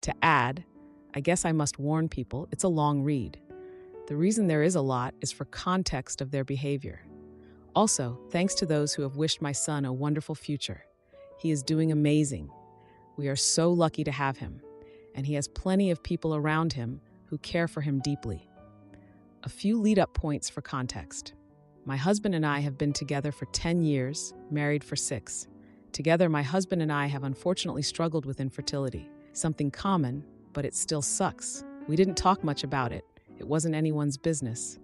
To add, I guess I must warn people, it's a long read. The reason there is a lot is for context of their behavior. Also, thanks to those who have wished my son a wonderful future. He is doing amazing. We are so lucky to have him, and he has plenty of people around him who care for him deeply. A few lead-up points for context. My husband and I have been together for 10 years, married for 6. Together, my husband and I have unfortunately struggled with infertility. Something common, but it still sucks. We didn't talk much about it. It wasn't anyone's business.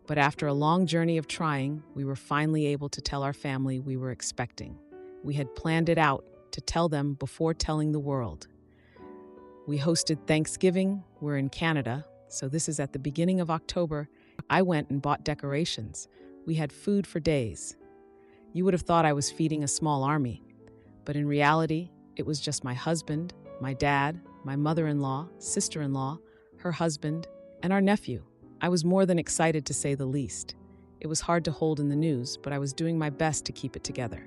But after a long journey of trying, we were finally able to tell our family we were expecting. We had planned it out to tell them before telling the world. We hosted Thanksgiving. We're in Canada, so this is at the beginning of October. I went and bought decorations. We had food for days. You would have thought I was feeding a small army, but in reality, it was just my husband, my dad, my mother-in-law, sister-in-law, her husband, and our nephew. I was more than excited, to say the least. It was hard to hold in the news, but I was doing my best to keep it together.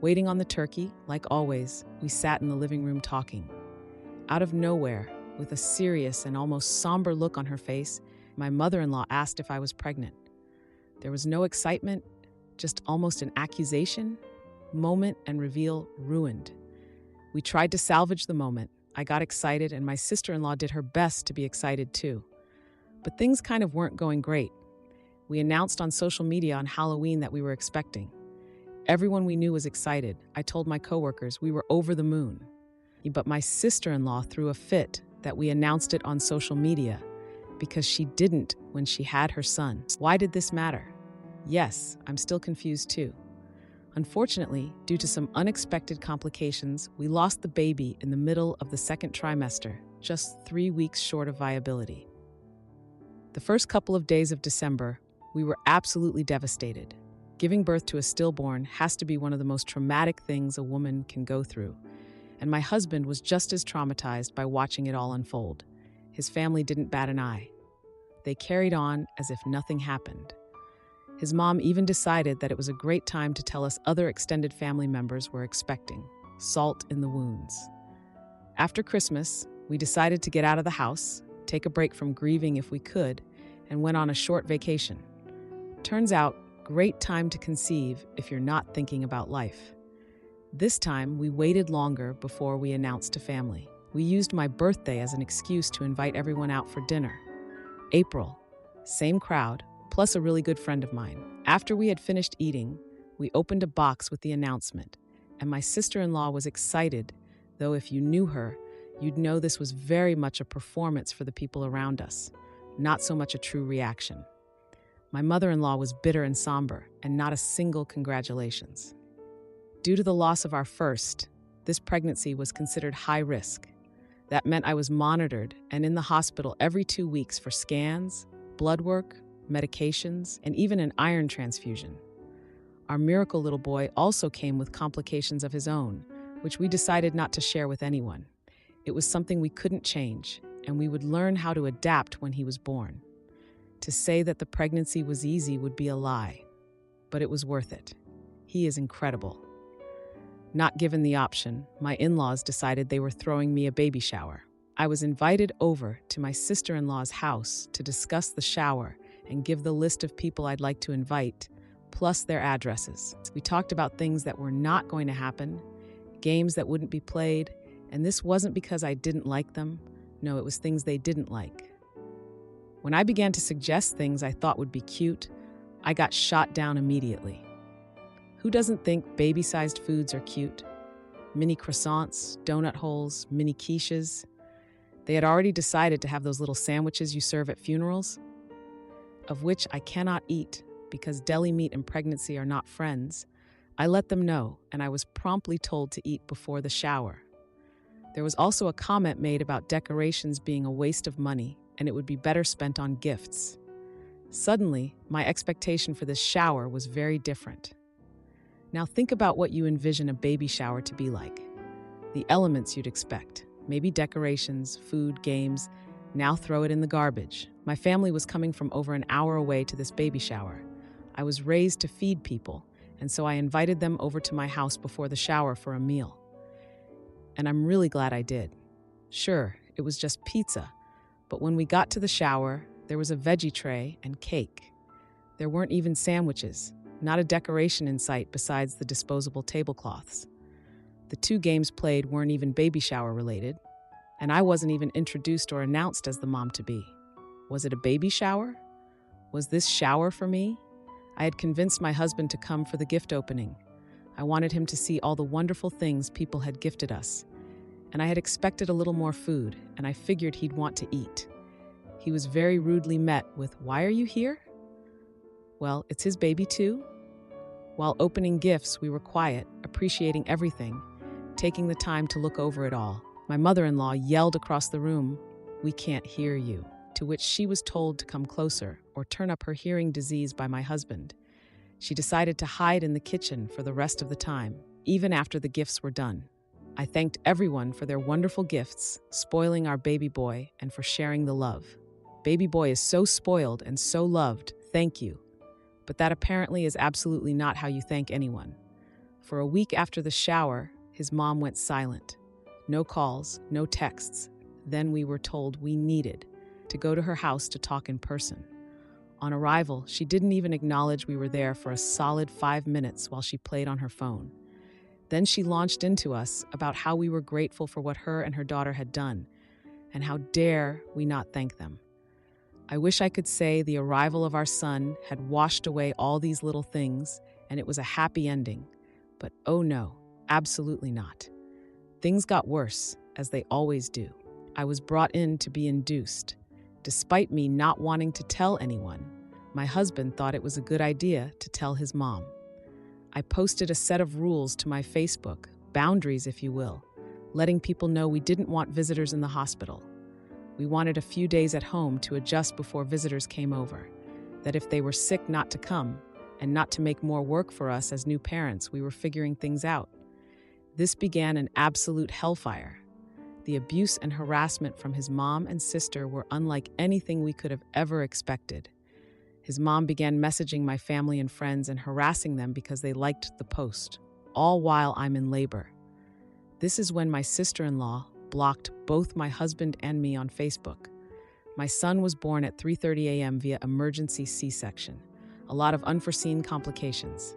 Waiting on the turkey, like always, we sat in the living room talking. Out of nowhere, with a serious and almost somber look on her face, my mother-in-law asked if I was pregnant. There was no excitement, just almost an accusation. Moment and reveal ruined. We tried to salvage the moment. I got excited, and my sister-in-law did her best to be excited too. But things kind of weren't going great. We announced on social media on Halloween that we were expecting. Everyone we knew was excited. I told my coworkers we were over the moon. But my sister-in-law threw a fit that we announced it on social media because she didn't when she had her son. Why did this matter? Yes, I'm still confused too. Unfortunately, due to some unexpected complications, we lost the baby in the middle of the second trimester, just 3 weeks short of viability. The first couple of days of December, we were absolutely devastated. Giving birth to a stillborn has to be one of the most traumatic things a woman can go through, and my husband was just as traumatized by watching it all unfold. His family didn't bat an eye. They carried on as if nothing happened. His mom even decided that it was a great time to tell us other extended family members were expecting. Salt in the wounds. After Christmas, we decided to get out of the house, take a break from grieving if we could, and went on a short vacation. Turns out, great time to conceive if you're not thinking about life. This time, we waited longer before we announced to family. We used my birthday as an excuse to invite everyone out for dinner. April, same crowd, plus a really good friend of mine. After we had finished eating, we opened a box with the announcement, and my sister-in-law was excited, though if you knew her, you'd know this was very much a performance for the people around us, not so much a true reaction. My mother-in-law was bitter and somber, and not a single congratulations. Due to the loss of our first, this pregnancy was considered high risk. That meant I was monitored and in the hospital every 2 weeks for scans, blood work, medications, and even an iron transfusion. Our miracle little boy also came with complications of his own, which we decided not to share with anyone. It was something we couldn't change, and we would learn how to adapt when he was born. To say that the pregnancy was easy would be a lie, but it was worth it. He is incredible. Not given the option, my in-laws decided they were throwing me a baby shower. I was invited over to my sister-in-law's house to discuss the shower and give the list of people I'd like to invite, plus their addresses. We talked about things that were not going to happen, games that wouldn't be played, and this wasn't because I didn't like them. No, it was things they didn't like. When I began to suggest things I thought would be cute, I got shot down immediately. Who doesn't think baby-sized foods are cute? Mini croissants, donut holes, mini quiches. They had already decided to have those little sandwiches you serve at funerals, of which I cannot eat because deli meat and pregnancy are not friends. I let them know, and I was promptly told to eat before the shower. There was also a comment made about decorations being a waste of money, and it would be better spent on gifts. Suddenly, my expectation for this shower was very different. Now think about what you envision a baby shower to be like. The elements you'd expect. Maybe decorations, food, games. Now throw it in the garbage. My family was coming from over an hour away to this baby shower. I was raised to feed people, and so I invited them over to my house before the shower for a meal. And I'm really glad I did. Sure, it was just pizza, but when we got to the shower, there was a veggie tray and cake. There weren't even sandwiches, not a decoration in sight besides the disposable tablecloths. The two games played weren't even baby shower related, and I wasn't even introduced or announced as the mom-to-be. Was it a baby shower? Was this shower for me? I had convinced my husband to come for the gift opening. I wanted him to see all the wonderful things people had gifted us. And I had expected a little more food, and I figured he'd want to eat. He was very rudely met with, "Why are you here?" Well, it's his baby too. While opening gifts, we were quiet, appreciating everything, taking the time to look over it all. My mother-in-law yelled across the room, "We can't hear you," to which she was told to come closer or turn up her hearing disease by my husband. She decided to hide in the kitchen for the rest of the time, even after the gifts were done. I thanked everyone for their wonderful gifts, spoiling our baby boy, and for sharing the love. Baby boy is so spoiled and so loved, thank you. But that apparently is absolutely not how you thank anyone. For a week after the shower, his mom went silent. No calls, no texts. Then we were told we needed to go to her house to talk in person. On arrival, she didn't even acknowledge we were there for a solid 5 minutes while she played on her phone. Then she launched into us about how we were grateful for what her and her daughter had done, and how dare we not thank them. I wish I could say the arrival of our son had washed away all these little things and it was a happy ending, but oh no, absolutely not. Things got worse, as they always do. I was brought in to be induced. Despite me not wanting to tell anyone, my husband thought it was a good idea to tell his mom. I posted a set of rules to my Facebook, boundaries if you will, letting people know we didn't want visitors in the hospital. We wanted a few days at home to adjust before visitors came over, that if they were sick not to come, and not to make more work for us as new parents, we were figuring things out. This began an absolute hellfire. The abuse and harassment from his mom and sister were unlike anything we could have ever expected. His mom began messaging my family and friends and harassing them because they liked the post, all while I'm in labor. This is when my sister-in-law blocked both my husband and me on Facebook. My son was born at 3:30 a.m. via emergency C-section, a lot of unforeseen complications.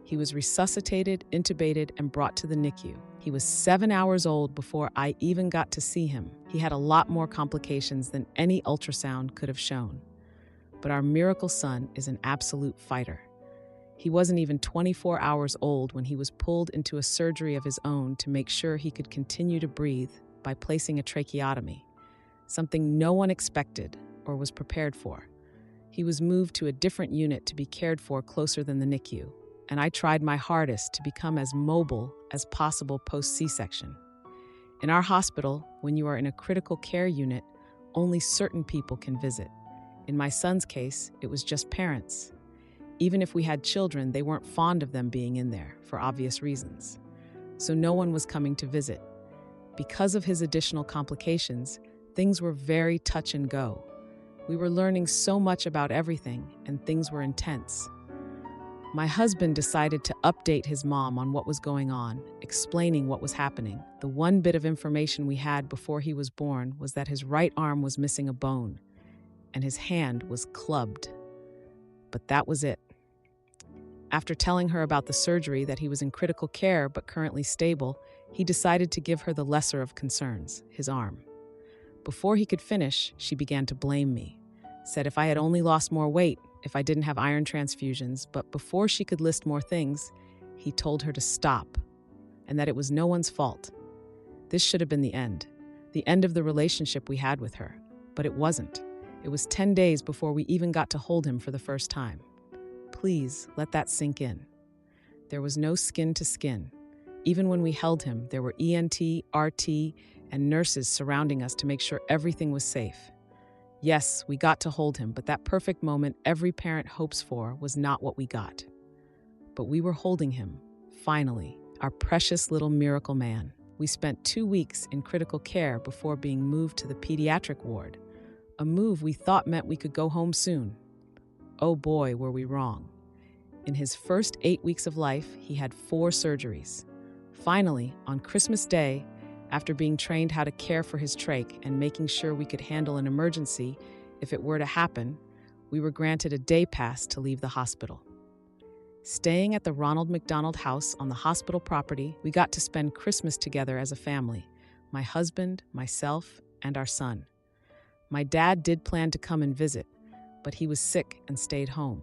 He was resuscitated, intubated, and brought to the NICU. He was 7 hours old before I even got to see him. He had a lot more complications than any ultrasound could have shown. But our miracle son is an absolute fighter. He wasn't even 24 hours old when he was pulled into a surgery of his own to make sure he could continue to breathe by placing a tracheotomy, something no one expected or was prepared for. He was moved to a different unit to be cared for closer than the NICU, and I tried my hardest to become as mobile as possible post-C-section. In our hospital, when you are in a critical care unit, only certain people can visit. In my son's case, it was just parents. Even if we had children, they weren't fond of them being in there, for obvious reasons. So no one was coming to visit. Because of his additional complications, things were very touch and go. We were learning so much about everything, and things were intense. My husband decided to update his mom on what was going on, explaining what was happening. The one bit of information we had before he was born was that his right arm was missing a bone, and his hand was clubbed. But that was it. After telling her about the surgery, that he was in critical care but currently stable, he decided to give her the lesser of concerns, his arm. Before he could finish, she began to blame me, said if I had only lost more weight, if I didn't have iron transfusions, but before she could list more things, he told her to stop, and that it was no one's fault. This should have been the end of the relationship we had with her, but it wasn't. It was 10 days before we even got to hold him for the first time. Please let that sink in. There was no skin to skin. Even when we held him, there were ENT, RT, and nurses surrounding us to make sure everything was safe. Yes, we got to hold him, but that perfect moment every parent hopes for was not what we got. But we were holding him, finally, our precious little miracle man. We spent 2 weeks in critical care before being moved to the pediatric ward, a move we thought meant we could go home soon. Oh boy, were we wrong. In his first 8 weeks of life, he had 4 surgeries. Finally, on Christmas Day, After being trained how to care for his trach and making sure we could handle an emergency if it were to happen, we were granted a day pass to leave the hospital. Staying at the Ronald McDonald House on the hospital property, we got to spend Christmas together as a family, my husband, myself, and our son. My dad did plan to come and visit, but he was sick and stayed home.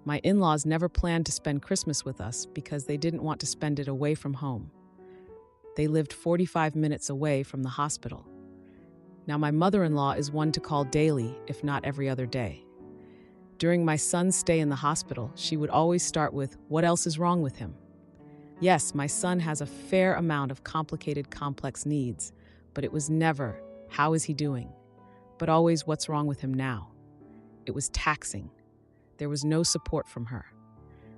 My in-laws never planned to spend Christmas with us because they didn't want to spend it away from home. They lived 45 minutes away from the hospital. Now, my mother-in-law is one to call daily, if not every other day. During my son's stay in the hospital, she would always start with, "What else is wrong with him?" Yes, my son has a fair amount of complicated, complex needs, but it was never, "How is he doing?" but always, "What's wrong with him now?" It was taxing. There was no support from her.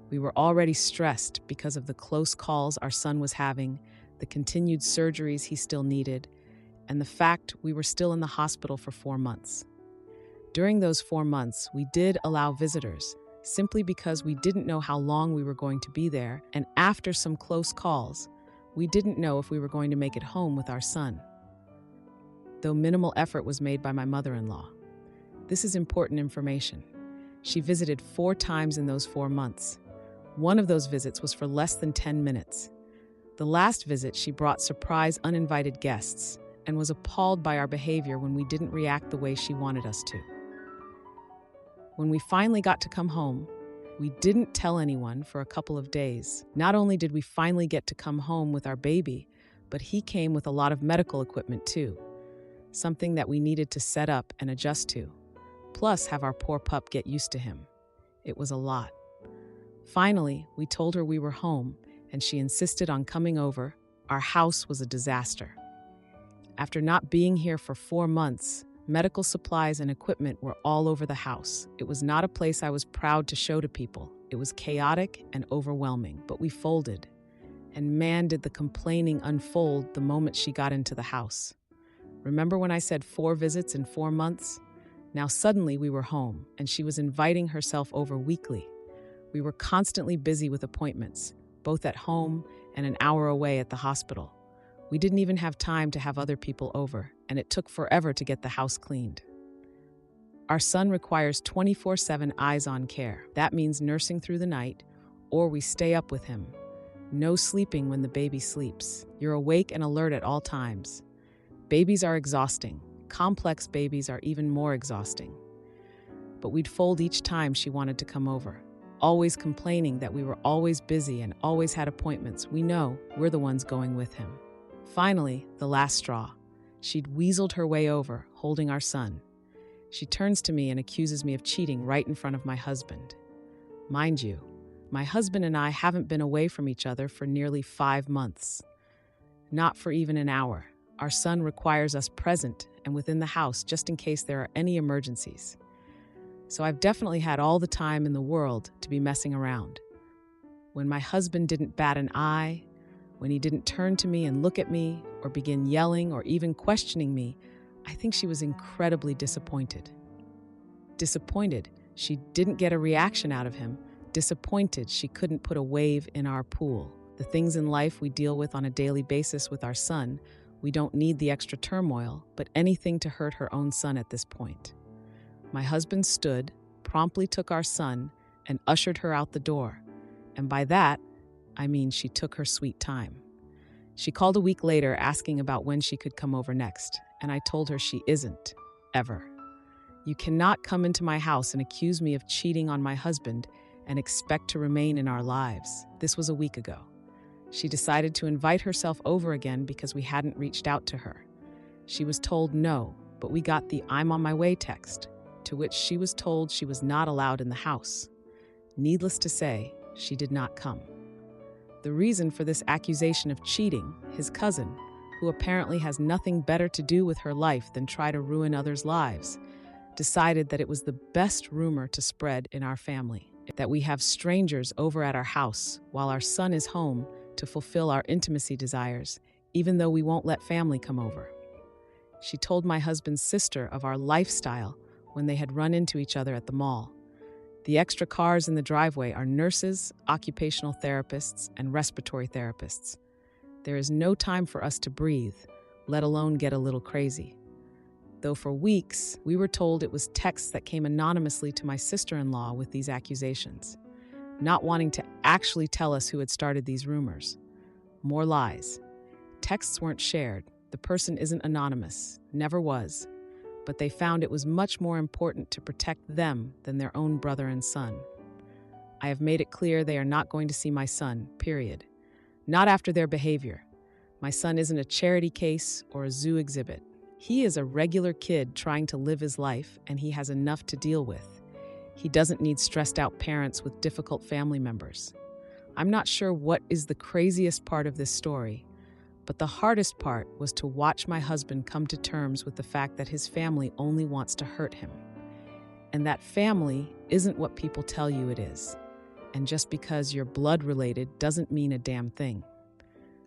We were already stressed because of the close calls our son was having, the continued surgeries he still needed, and the fact we were still in the hospital for 4 months. During those 4 months, we did allow visitors, simply because we didn't know how long we were going to be there, and after some close calls, we didn't know if we were going to make it home with our son. Though minimal effort was made by my mother-in-law. This is important information. She visited 4 times in those 4 months. One of those visits was for less than 10 minutes. The last visit, she brought surprise uninvited guests and was appalled by our behavior when we didn't react the way she wanted us to. When we finally got to come home, we didn't tell anyone for a couple of days. Not only did we finally get to come home with our baby, but he came with a lot of medical equipment too, something that we needed to set up and adjust to, plus have our poor pup get used to him. It was a lot. Finally, we told her we were home, and she insisted on coming over. Our house was a disaster. After not being here for 4 months, medical supplies and equipment were all over the house. It was not a place I was proud to show to people. It was chaotic and overwhelming, but we folded. And man, did the complaining unfold the moment she got into the house. Remember when I said 4 visits in 4 months? Now suddenly we were home, and she was inviting herself over weekly. We were constantly busy with appointments, both at home and an hour away at the hospital. We didn't even have time to have other people over, and it took forever to get the house cleaned. Our son requires 24/7 eyes-on care. That means nursing through the night, or we stay up with him. No sleeping when the baby sleeps. You're awake and alert at all times. Babies are exhausting. Complex babies are even more exhausting. But we'd fold each time she wanted to come over, always complaining that we were always busy and always had appointments. We know we're the ones going with him. Finally, the last straw. She'd weaseled her way over, holding our son. She turns to me and accuses me of cheating right in front of my husband. Mind you, my husband and I haven't been away from each other for nearly 5 months. Not for even an hour. Our son requires us present and within the house just in case there are any emergencies. So I've definitely had all the time in the world to be messing around. When my husband didn't bat an eye, when he didn't turn to me and look at me, or begin yelling or even questioning me, I think she was incredibly disappointed. Disappointed she didn't get a reaction out of him. Disappointed she couldn't put a wave in our pool. The things in life we deal with on a daily basis with our son, we don't need the extra turmoil, but anything to hurt her own son at this point. My husband stood, promptly took our son, and ushered her out the door. And by that, I mean she took her sweet time. She called a week later asking about when she could come over next, and I told her she isn't, ever. You cannot come into my house and accuse me of cheating on my husband and expect to remain in our lives. This was a week ago. She decided to invite herself over again because we hadn't reached out to her. She was told no, but we got the "I'm on my way" text, to which she was told she was not allowed in the house. Needless to say, she did not come. The reason for this accusation of cheating, his cousin, who apparently has nothing better to do with her life than try to ruin others' lives, decided that it was the best rumor to spread in our family, that we have strangers over at our house while our son is home to fulfill our intimacy desires, even though we won't let family come over. She told my husband's sister of our lifestyle when they had run into each other at the mall. The extra cars in the driveway are nurses, occupational therapists, and respiratory therapists. There is no time for us to breathe, let alone get a little crazy. Though for weeks, we were told it was texts that came anonymously to my sister-in-law with these accusations, not wanting to actually tell us who had started these rumors. More lies. Texts weren't shared. The person isn't anonymous, never was. But they found it was much more important to protect them than their own brother and son. I have made it clear they are not going to see my son, period. Not after their behavior. My son isn't a charity case or a zoo exhibit. He is a regular kid trying to live his life, and he has enough to deal with. He doesn't need stressed out parents with difficult family members. I'm not sure what is the craziest part of this story, but the hardest part was to watch my husband come to terms with the fact that his family only wants to hurt him. And that family isn't what people tell you it is. And just because you're blood related doesn't mean a damn thing.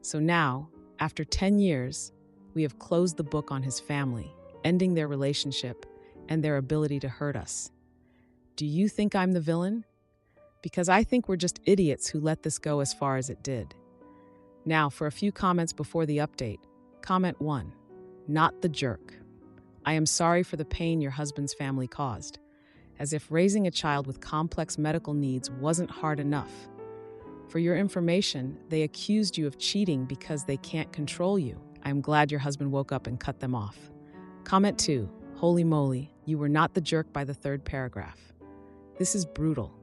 So now, after 10 years, we have closed the book on his family, ending their relationship and their ability to hurt us. Do you think I'm the villain? Because I think we're just idiots who let this go as far as it did. Now, for a few comments before the update. Comment 1. Not the jerk. I am sorry for the pain your husband's family caused. As if raising a child with complex medical needs wasn't hard enough. For your information, they accused you of cheating because they can't control you. I'm glad your husband woke up and cut them off. Comment 2. Holy moly, you were not the jerk by the third paragraph. This is brutal.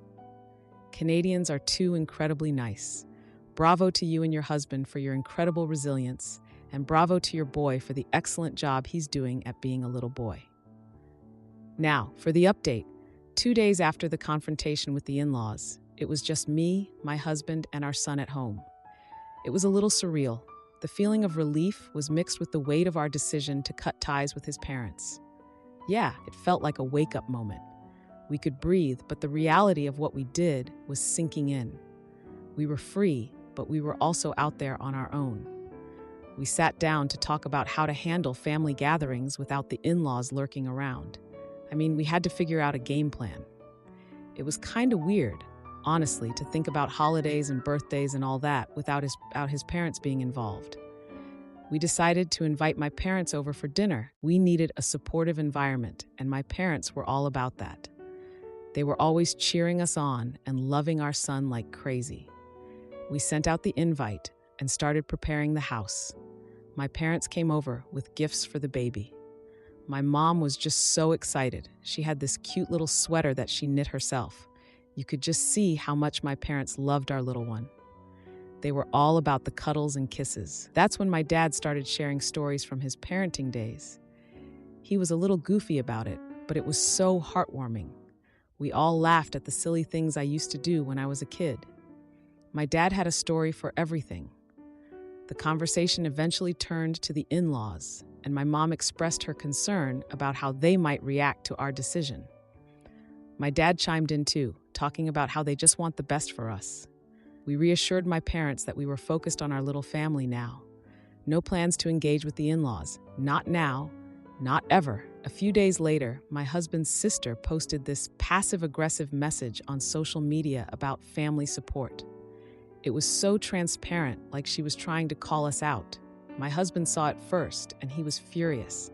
Canadians are too incredibly nice. Bravo to you and your husband for your incredible resilience, and bravo to your boy for the excellent job he's doing at being a little boy. Now, for the update. 2 days after the confrontation with the in-laws, it was just me, my husband, and our son at home. It was a little surreal. The feeling of relief was mixed with the weight of our decision to cut ties with his parents. Yeah, it felt like a wake-up moment. We could breathe, but the reality of what we did was sinking in. We were free, but we were also out there on our own. We sat down to talk about how to handle family gatherings without the in-laws lurking around. We had to figure out a game plan. It was kind of weird, honestly, to think about holidays and birthdays and all that without his parents being involved. We decided to invite my parents over for dinner. We needed a supportive environment, and my parents were all about that. They were always cheering us on and loving our son like crazy. We sent out the invite and started preparing the house. My parents came over with gifts for the baby. My mom was just so excited. She had this cute little sweater that she knit herself. You could just see how much my parents loved our little one. They were all about the cuddles and kisses. That's when my dad started sharing stories from his parenting days. He was a little goofy about it, but it was so heartwarming. We all laughed at the silly things I used to do when I was a kid. My dad had a story for everything. The conversation eventually turned to the in-laws, and my mom expressed her concern about how they might react to our decision. My dad chimed in too, talking about how they just want the best for us. We reassured my parents that we were focused on our little family now. No plans to engage with the in-laws. Not now, not ever. A few days later, my husband's sister posted this passive-aggressive message on social media about family support. It was so transparent, like she was trying to call us out. My husband saw it first, and he was furious.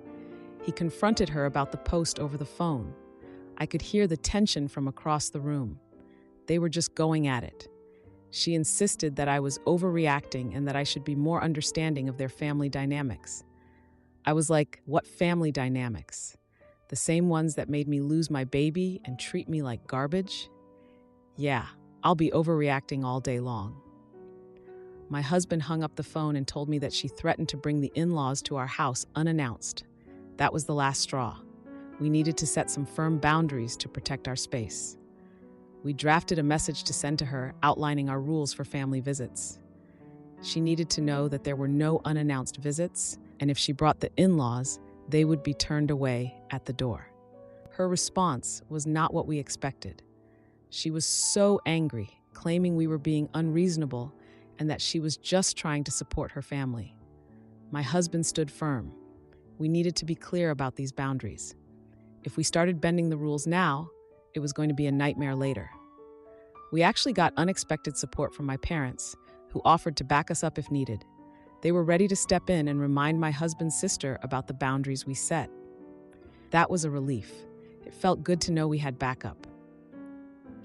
He confronted her about the post over the phone. I could hear the tension from across the room. They were just going at it. She insisted that I was overreacting and that I should be more understanding of their family dynamics. I was like, what family dynamics? The same ones that made me lose my baby and treat me like garbage? Yeah, I'll be overreacting all day long. My husband hung up the phone and told me that she threatened to bring the in-laws to our house unannounced. That was the last straw. We needed to set some firm boundaries to protect our space. We drafted a message to send to her outlining our rules for family visits. She needed to know that there were no unannounced visits, and if she brought the in-laws, they would be turned away at the door. Her response was not what we expected. She was so angry, claiming we were being unreasonable and that she was just trying to support her family. My husband stood firm. We needed to be clear about these boundaries. If we started bending the rules now, it was going to be a nightmare later. We actually got unexpected support from my parents, who offered to back us up if needed. They were ready to step in and remind my husband's sister about the boundaries we set. That was a relief. It felt good to know we had backup.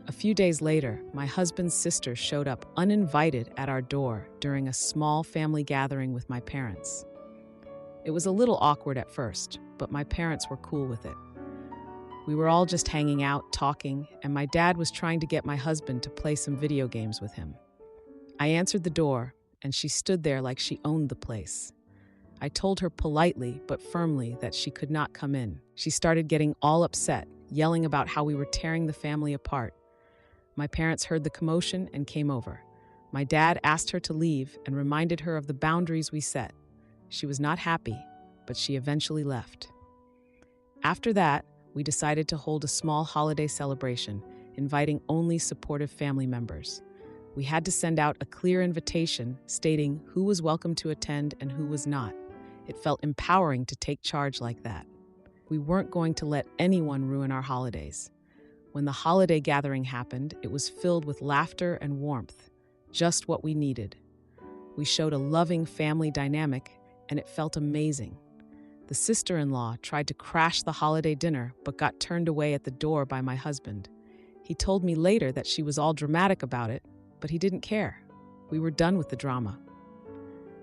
A few days later, my husband's sister showed up uninvited at our door during a small family gathering with my parents. It was a little awkward at first, but my parents were cool with it. We were all just hanging out, talking, and my dad was trying to get my husband to play some video games with him. I answered the door, and she stood there like she owned the place. I told her politely but firmly that she could not come in. She started getting all upset, yelling about how we were tearing the family apart. My parents heard the commotion and came over. My dad asked her to leave and reminded her of the boundaries we set. She was not happy, but she eventually left. After that, we decided to hold a small holiday celebration, inviting only supportive family members. We had to send out a clear invitation stating who was welcome to attend and who was not. It felt empowering to take charge like that. We weren't going to let anyone ruin our holidays. When the holiday gathering happened, it was filled with laughter and warmth, just what we needed. We showed a loving family dynamic, and it felt amazing. The sister-in-law tried to crash the holiday dinner but got turned away at the door by my husband. He told me later that she was all dramatic about it, but he didn't care. We were done with the drama.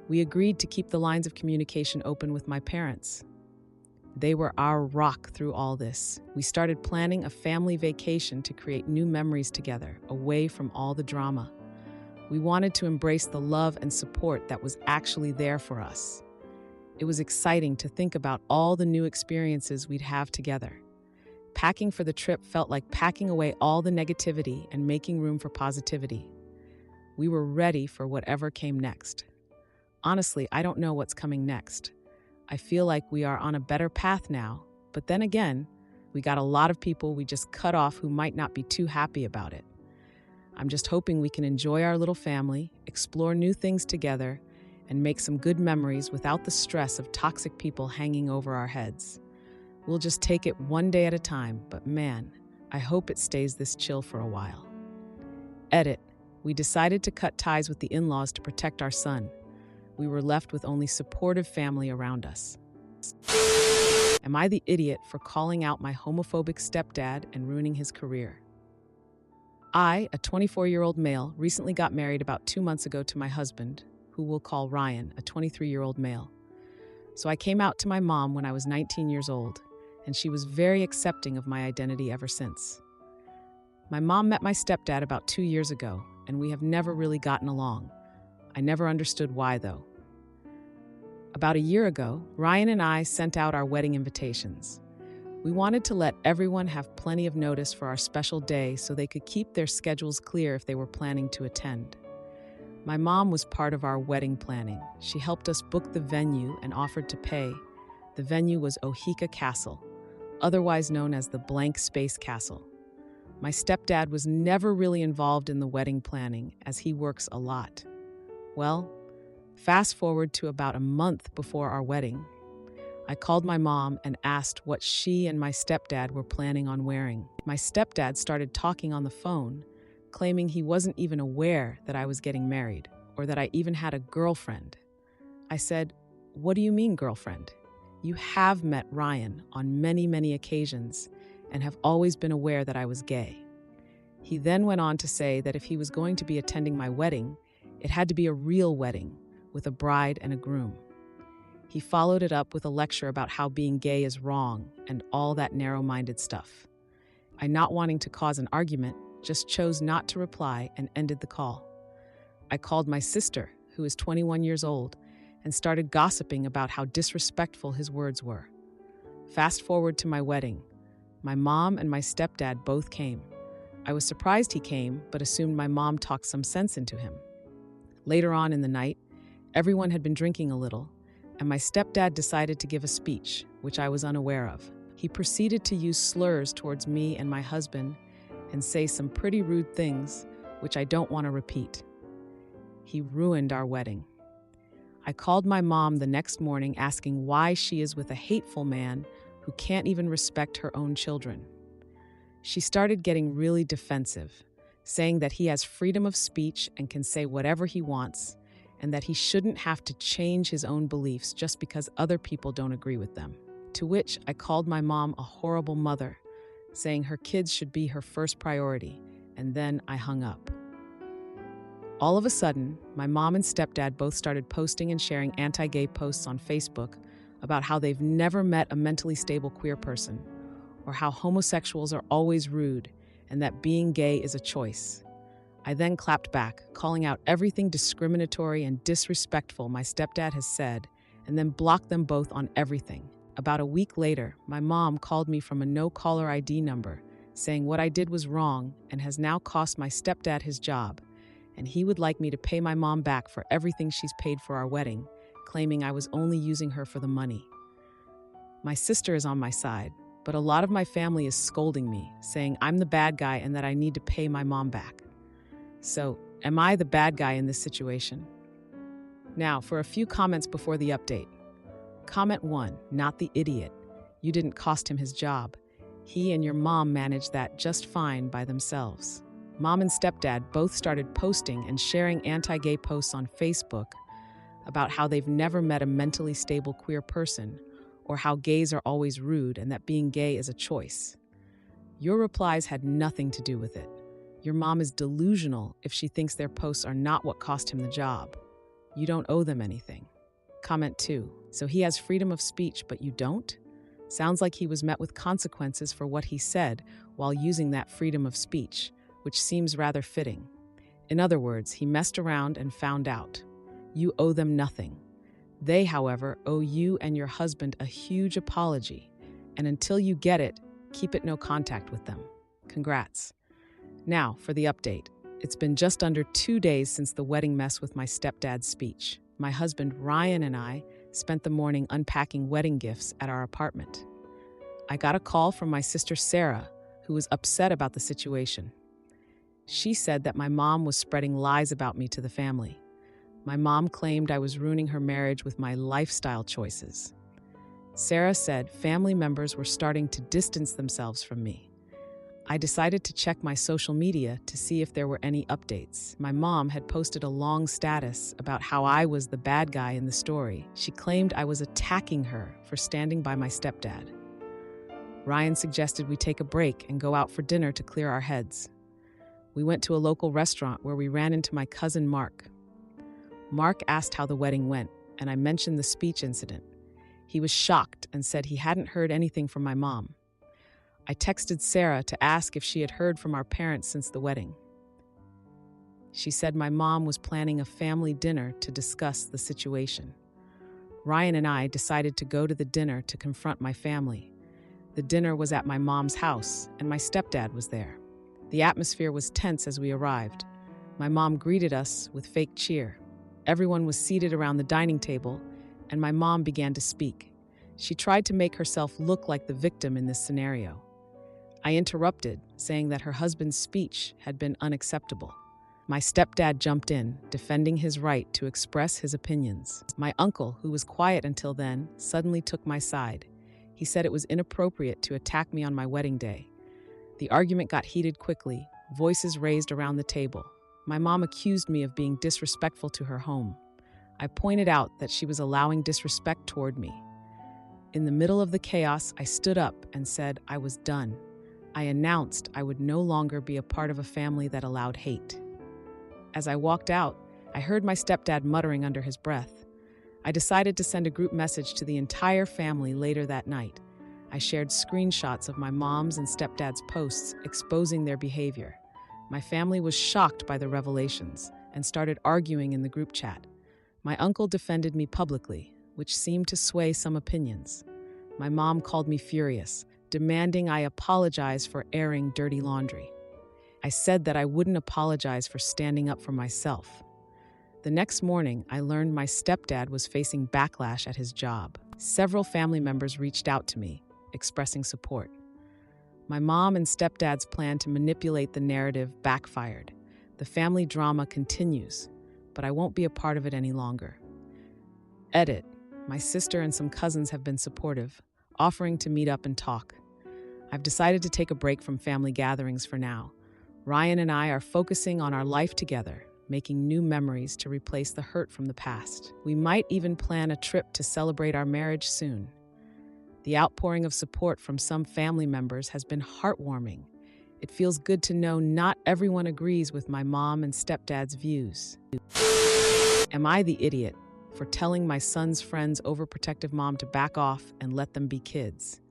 We agreed to keep the lines of communication open with my parents. They were our rock through all this. We started planning a family vacation to create new memories together, away from all the drama. We wanted to embrace the love and support that was actually there for us. It was exciting to think about all the new experiences we'd have together. Packing for the trip felt like packing away all the negativity and making room for positivity. We were ready for whatever came next. Honestly, I don't know what's coming next. I feel like we are on a better path now, but then again, we got a lot of people we just cut off who might not be too happy about it. I'm just hoping we can enjoy our little family, explore new things together, and make some good memories without the stress of toxic people hanging over our heads. We'll just take it one day at a time, but man, I hope it stays this chill for a while. Edit. We decided to cut ties with the in-laws to protect our son. We were left with only supportive family around us. Am I the idiot for calling out my homophobic stepdad and ruining his career? I, a 24-year-old male, recently got married about 2 months ago to my husband, who we'll call Ryan, a 23-year-old male. So I came out to my mom when I was 19 years old, and she was very accepting of my identity ever since. My mom met my stepdad about 2 years ago, and we have never really gotten along. I never understood why, though. About a year ago, Ryan and I sent out our wedding invitations. We wanted to let everyone have plenty of notice for our special day so they could keep their schedules clear if they were planning to attend. My mom was part of our wedding planning. She helped us book the venue and offered to pay. The venue was Ohika Castle, otherwise known as the Blank Space Castle. My stepdad was never really involved in the wedding planning as he works a lot. Well, fast forward to about a month before our wedding. I called my mom and asked what she and my stepdad were planning on wearing. My stepdad started talking on the phone, claiming he wasn't even aware that I was getting married or that I even had a girlfriend. I said, "What do you mean, girlfriend? You have met Ryan on many, many occasions and have always been aware that I was gay." He then went on to say that if he was going to be attending my wedding, it had to be a real wedding with a bride and a groom. He followed it up with a lecture about how being gay is wrong and all that narrow-minded stuff. I, not wanting to cause an argument, just chose not to reply and ended the call. I called my sister, who is 21 years old, and started gossiping about how disrespectful his words were. Fast forward to my wedding. My mom and my stepdad both came. I was surprised he came, but assumed my mom talked some sense into him. Later on in the night, everyone had been drinking a little, and my stepdad decided to give a speech, which I was unaware of. He proceeded to use slurs towards me and my husband and say some pretty rude things, which I don't want to repeat. He ruined our wedding. I called my mom the next morning asking why she is with a hateful man who can't even respect her own children. She started getting really defensive, saying that he has freedom of speech and can say whatever he wants, and that he shouldn't have to change his own beliefs just because other people don't agree with them. To which I called my mom a horrible mother, saying her kids should be her first priority, and then I hung up. All of a sudden, my mom and stepdad both started posting and sharing anti-gay posts on Facebook about how they've never met a mentally stable queer person, or how homosexuals are always rude, and that being gay is a choice. I then clapped back, calling out everything discriminatory and disrespectful my stepdad has said, and then blocked them both on everything. About a week later, my mom called me from a no-caller ID number, saying what I did was wrong and has now cost my stepdad his job, and he would like me to pay my mom back for everything she's paid for our wedding, claiming I was only using her for the money. My sister is on my side, but a lot of my family is scolding me, saying I'm the bad guy and that I need to pay my mom back. So, am I the bad guy in this situation? Now, for a few comments before the update. Comment 1, not the idiot. You didn't cost him his job. He and your mom managed that just fine by themselves. Mom and stepdad both started posting and sharing anti-gay posts on Facebook about how they've never met a mentally stable queer person, or how gays are always rude and that being gay is a choice. Your replies had nothing to do with it. Your mom is delusional if she thinks their posts are not what cost him the job. You don't owe them anything. Comment 2. So he has freedom of speech, but you don't? Sounds like he was met with consequences for what he said while using that freedom of speech, which seems rather fitting. In other words, he messed around and found out. You owe them nothing. They, however, owe you and your husband a huge apology, and until you get it, keep it no contact with them. Congrats. Now, for the update. It's been just under 2 days since the wedding mess with my stepdad's speech. My husband, Ryan, and I spent the morning unpacking wedding gifts at our apartment. I got a call from my sister, Sarah, who was upset about the situation. She said that my mom was spreading lies about me to the family. My mom claimed I was ruining her marriage with my lifestyle choices. Sarah said family members were starting to distance themselves from me. I decided to check my social media to see if there were any updates. My mom had posted a long status about how I was the bad guy in the story. She claimed I was attacking her for standing by my stepdad. Ryan suggested we take a break and go out for dinner to clear our heads. We went to a local restaurant where we ran into my cousin Mark. Mark asked how the wedding went, and I mentioned the speech incident. He was shocked and said he hadn't heard anything from my mom. I texted Sarah to ask if she had heard from our parents since the wedding. She said my mom was planning a family dinner to discuss the situation. Ryan and I decided to go to the dinner to confront my family. The dinner was at my mom's house, and my stepdad was there. The atmosphere was tense as we arrived. My mom greeted us with fake cheer. Everyone was seated around the dining table, and my mom began to speak. She tried to make herself look like the victim in this scenario. I interrupted, saying that her husband's speech had been unacceptable. My stepdad jumped in, defending his right to express his opinions. My uncle, who was quiet until then, suddenly took my side. He said it was inappropriate to attack me on my wedding day. The argument got heated quickly, voices raised around the table. My mom accused me of being disrespectful to her home. I pointed out that she was allowing disrespect toward me. In the middle of the chaos, I stood up and said I was done. I announced I would no longer be a part of a family that allowed hate. As I walked out, I heard my stepdad muttering under his breath. I decided to send a group message to the entire family later that night. I shared screenshots of my mom's and stepdad's posts exposing their behavior. My family was shocked by the revelations and started arguing in the group chat. My uncle defended me publicly, which seemed to sway some opinions. My mom called me furious, demanding I apologize for airing dirty laundry. I said that I wouldn't apologize for standing up for myself. The next morning, I learned my stepdad was facing backlash at his job. Several family members reached out to me, expressing support. My mom and stepdad's plan to manipulate the narrative backfired. The family drama continues, but I won't be a part of it any longer. Edit. My sister and some cousins have been supportive, offering to meet up and talk. I've decided to take a break from family gatherings for now. Ryan and I are focusing on our life together, making new memories to replace the hurt from the past. We might even plan a trip to celebrate our marriage soon. The outpouring of support from some family members has been heartwarming. It feels good to know not everyone agrees with my mom and stepdad's views. Am I the idiot for telling my son's friend's overprotective mom to back off and let them be kids?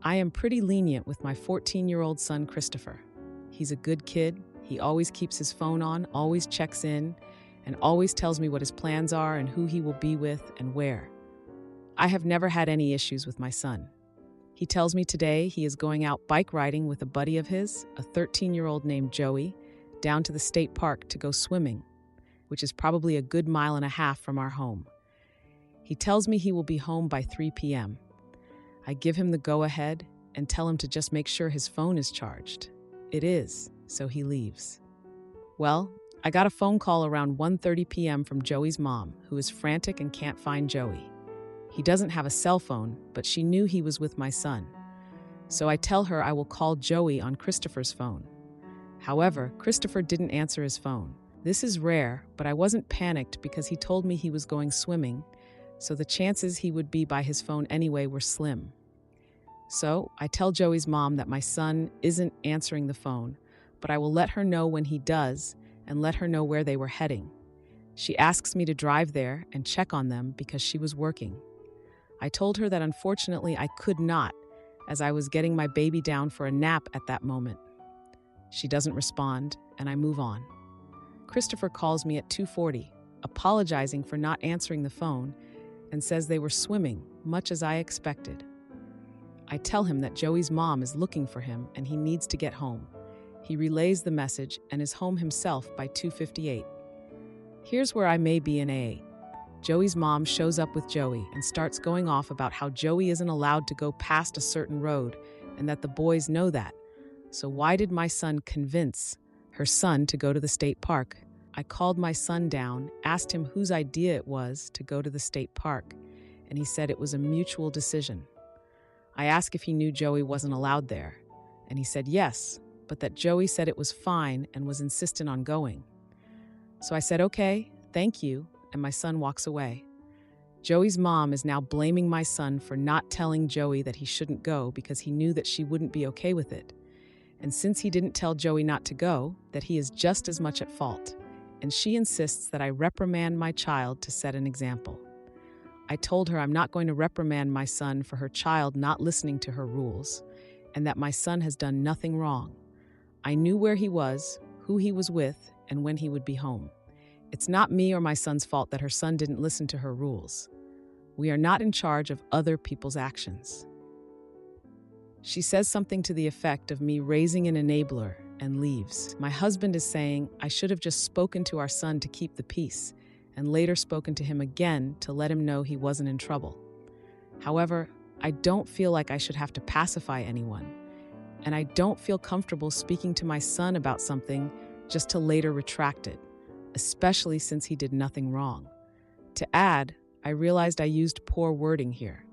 I am pretty lenient with my 14-year-old son, Christopher. He's a good kid. He always keeps his phone on, always checks in, and always tells me what his plans are and who he will be with and where. I have never had any issues with my son. He tells me today he is going out bike riding with a buddy of his, a 13-year-old named Joey, down to the state park to go swimming, which is probably a good 1.5 miles from our home. He tells me he will be home by 3 p.m. I give him the go-ahead and tell him to just make sure his phone is charged. It is, so he leaves. Well, I got a phone call around 1:30 p.m. from Joey's mom, who is frantic and can't find Joey. He doesn't have a cell phone, but she knew he was with my son. So I tell her I will call Joey on Christopher's phone. However, Christopher didn't answer his phone. This is rare, but I wasn't panicked because he told me he was going swimming, so the chances he would be by his phone anyway were slim. So I tell Joey's mom that my son isn't answering the phone, but I will let her know when he does and let her know where they were heading. She asks me to drive there and check on them because she was working. I told her that unfortunately I could not, as I was getting my baby down for a nap at that moment. She doesn't respond, and I move on. Christopher calls me at 2:40, apologizing for not answering the phone, and says they were swimming, much as I expected. I tell him that Joey's mom is looking for him and he needs to get home. He relays the message and is home himself by 2:58. Here's where I may be an A. Joey's mom shows up with Joey and starts going off about how Joey isn't allowed to go past a certain road and that the boys know that. So why did my son convince her son to go to the state park? I called my son down, asked him whose idea it was to go to the state park, and he said it was a mutual decision. I asked if he knew Joey wasn't allowed there, and he said yes, but that Joey said it was fine and was insistent on going. So I said, okay, thank you, and my son walks away. Joey's mom is now blaming my son for not telling Joey that he shouldn't go because he knew that she wouldn't be okay with it. And since he didn't tell Joey not to go, that he is just as much at fault. And she insists that I reprimand my child to set an example. I told her I'm not going to reprimand my son for her child not listening to her rules, and that my son has done nothing wrong. I knew where he was, who he was with, and when he would be home. It's not me or my son's fault that her son didn't listen to her rules. We are not in charge of other people's actions. She says something to the effect of me raising an enabler and leaves. My husband is saying I should have just spoken to our son to keep the peace, and later spoken to him again to let him know he wasn't in trouble. However, I don't feel like I should have to pacify anyone, and I don't feel comfortable speaking to my son about something just to later retract it, especially since he did nothing wrong. To add, I realized I used poor wording here.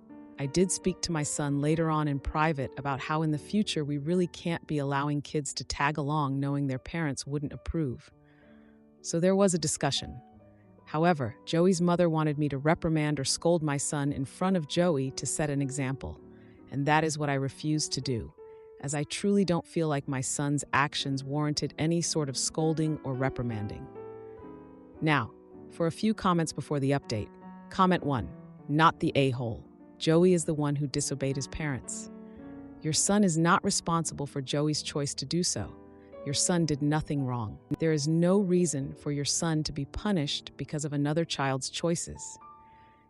I did speak to my son later on in private about how in the future we really can't be allowing kids to tag along knowing their parents wouldn't approve. So there was a discussion. However, Joey's mother wanted me to reprimand or scold my son in front of Joey to set an example, and that is what I refused to do, as I truly don't feel like my son's actions warranted any sort of scolding or reprimanding. Now, for a few comments before the update. Comment 1, not the a-hole. Joey is the one who disobeyed his parents. Your son is not responsible for Joey's choice to do so. Your son did nothing wrong. There is no reason for your son to be punished because of another child's choices.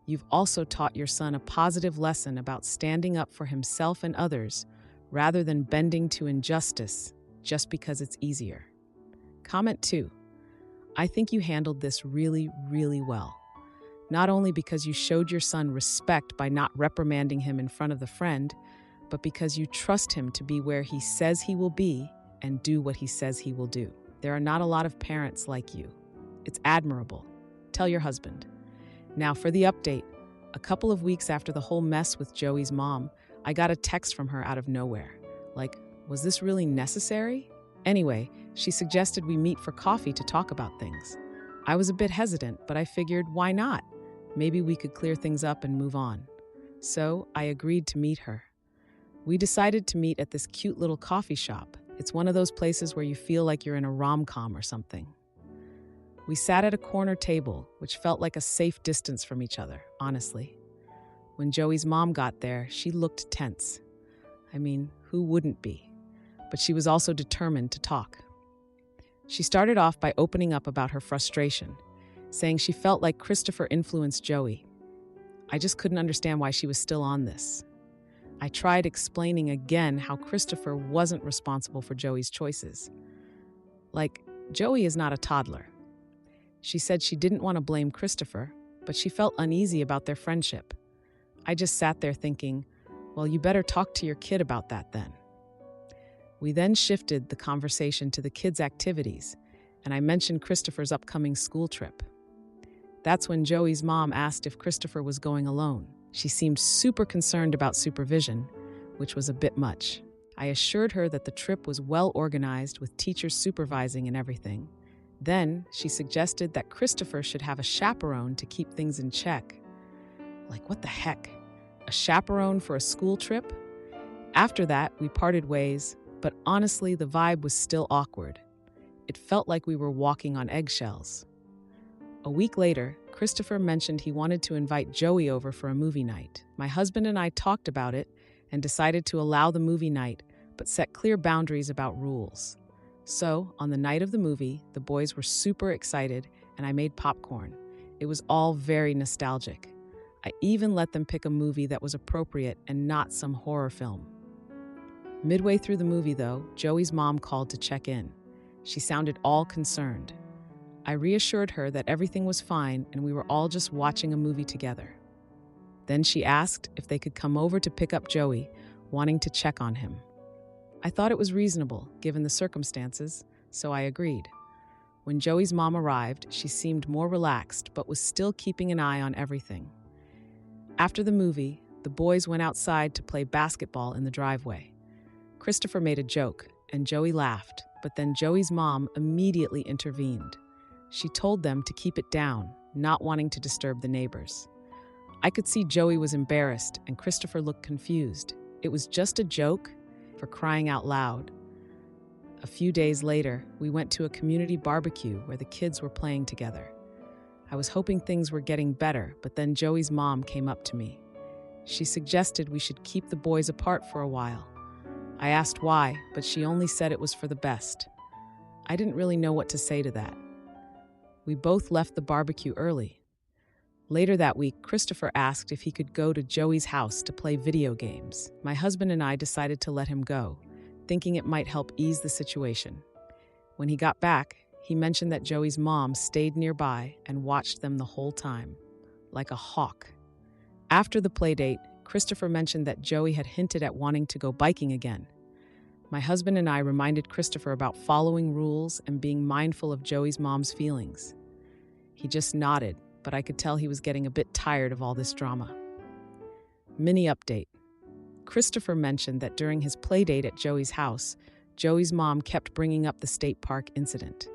You've also taught your son a positive lesson about standing up for himself and others rather than bending to injustice just because it's easier. Comment 2. I think you handled this really, really well. Not only because you showed your son respect by not reprimanding him in front of the friend, but because you trust him to be where he says he will be and do what he says he will do. There are not a lot of parents like you. It's admirable. Tell your husband. Now for the update. A couple of weeks after the whole mess with Joey's mom, I got a text from her out of nowhere. Like, was this really necessary? Anyway, she suggested we meet for coffee to talk about things. I was a bit hesitant, but I figured, why not? Maybe we could clear things up and move on. So I agreed to meet her. We decided to meet at this cute little coffee shop. It's one of those places where you feel like you're in a rom-com or something. We sat at a corner table, which felt like a safe distance from each other, honestly. When Joey's mom got there, she looked tense. I mean, who wouldn't be? But she was also determined to talk. She started off by opening up about her frustration, saying she felt like Christopher influenced Joey. I just couldn't understand why she was still on this. I tried explaining again how Christopher wasn't responsible for Joey's choices. Like, Joey is not a toddler. She said she didn't want to blame Christopher, but she felt uneasy about their friendship. I just sat there thinking, well, you better talk to your kid about that then. We then shifted the conversation to the kids' activities, and I mentioned Christopher's upcoming school trip. That's when Joey's mom asked if Christopher was going alone. She seemed super concerned about supervision, which was a bit much. I assured her that the trip was well organized with teachers supervising and everything. Then she suggested that Christopher should have a chaperone to keep things in check. Like, what the heck? A chaperone for a school trip? After that, we parted ways, but honestly, the vibe was still awkward. It felt like we were walking on eggshells. A week later, Christopher mentioned he wanted to invite Joey over for a movie night. My husband and I talked about it and decided to allow the movie night, but set clear boundaries about rules. So, on the night of the movie, the boys were super excited and I made popcorn. It was all very nostalgic. I even let them pick a movie that was appropriate and not some horror film. Midway through the movie, though, Joey's mom called to check in. She sounded all concerned. I reassured her that everything was fine and we were all just watching a movie together. Then she asked if they could come over to pick up Joey, wanting to check on him. I thought it was reasonable, given the circumstances, so I agreed. When Joey's mom arrived, she seemed more relaxed, but was still keeping an eye on everything. After the movie, the boys went outside to play basketball in the driveway. Christopher made a joke, and Joey laughed, but then Joey's mom immediately intervened. She told them to keep it down, not wanting to disturb the neighbors. I could see Joey was embarrassed, and Christopher looked confused. It was just a joke, for crying out loud. A few days later, we went to a community barbecue where the kids were playing together. I was hoping things were getting better, but then Joey's mom came up to me. She suggested we should keep the boys apart for a while. I asked why, but she only said it was for the best. I didn't really know what to say to that. We both left the barbecue early. Later that week, Christopher asked if he could go to Joey's house to play video games. My husband and I decided to let him go, thinking it might help ease the situation. When he got back, he mentioned that Joey's mom stayed nearby and watched them the whole time, like a hawk. After the playdate, Christopher mentioned that Joey had hinted at wanting to go biking again. My husband and I reminded Christopher about following rules and being mindful of Joey's mom's feelings. He just nodded, but I could tell he was getting a bit tired of all this drama. Mini update. Christopher mentioned that during his playdate at Joey's house, Joey's mom kept bringing up the state park incident.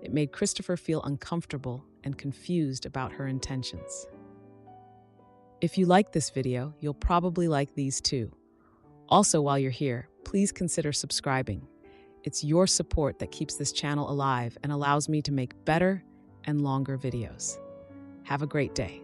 It made Christopher feel uncomfortable and confused about her intentions. If you like this video, you'll probably like these too. Also, while you're here, please consider subscribing. It's your support that keeps this channel alive and allows me to make better and longer videos. Have a great day.